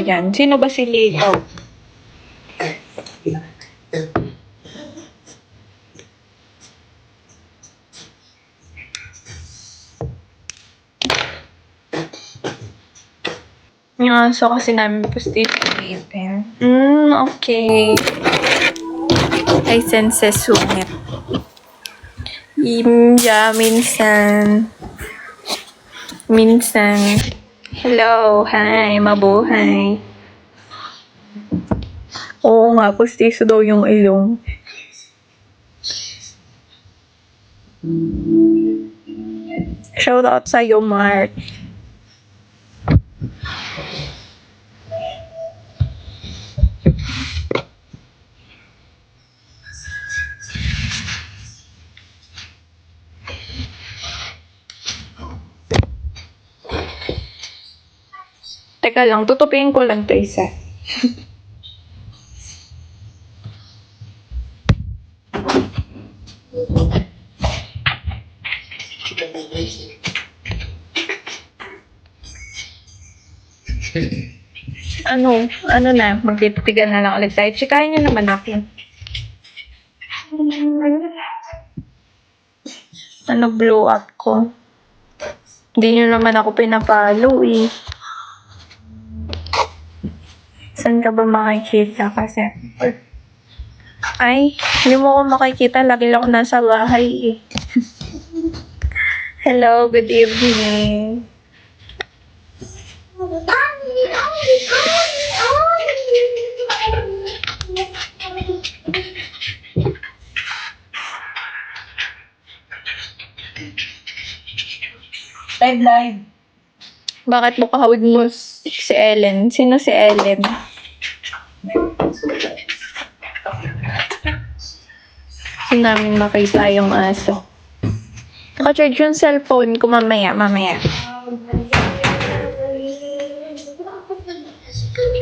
Ayan. Sino ba si Leo? Yung aso kasi namin postizo natin. Okay. Ay, senses sungit. Minsan. Hello, hi, mabuhay. Oo nga, postizo daw yung ilong. Shout out sa'yo, Mark. Teka lang, tutupin ko lang to isa. Ano na, magtitigan na lang ulit tayo. Tsikahin niyo naman ako. Blow up ko? Hindi niyo naman ako pinapalo eh. Saan ka ba makikita kasi? Ay, hindi mo ako makikita. Lagi lang ako nasa bahay eh. Hello, good evening. Live. Bakit mo kahawig mo si Ellen? Sino si Ellen? Gusto namin makita yung aso. Naka-charge yung cellphone ko mamaya.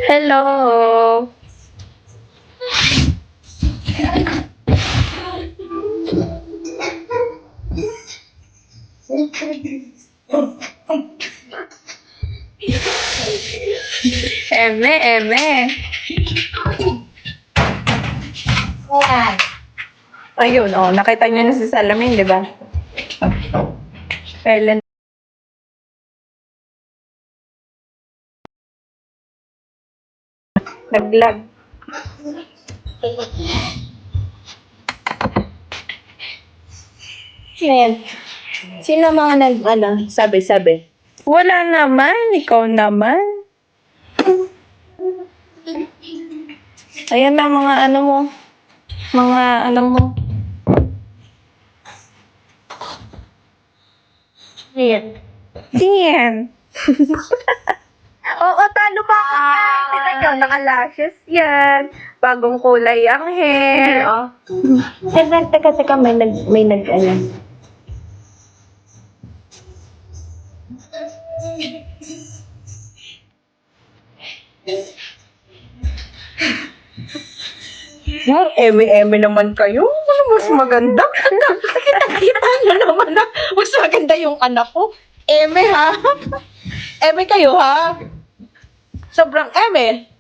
Hello! Eme. Ayun, nakita niyo na si Salamin, di ba? Ellen. Naglag. Ayan. Sino mga sabi? Wala naman, ikaw naman. Ayan na mga ano mo. Ayan. Oo, talo pa ako. Ikaw, naka-lashes yan. Bagong kulay ang hair. Teka, may nag. Yung eme naman kayo. Ano mas maganda? Kita nyo naman na mas maganda yung anak ko. Eme ha? Eme kayo ha? Sobrang eme.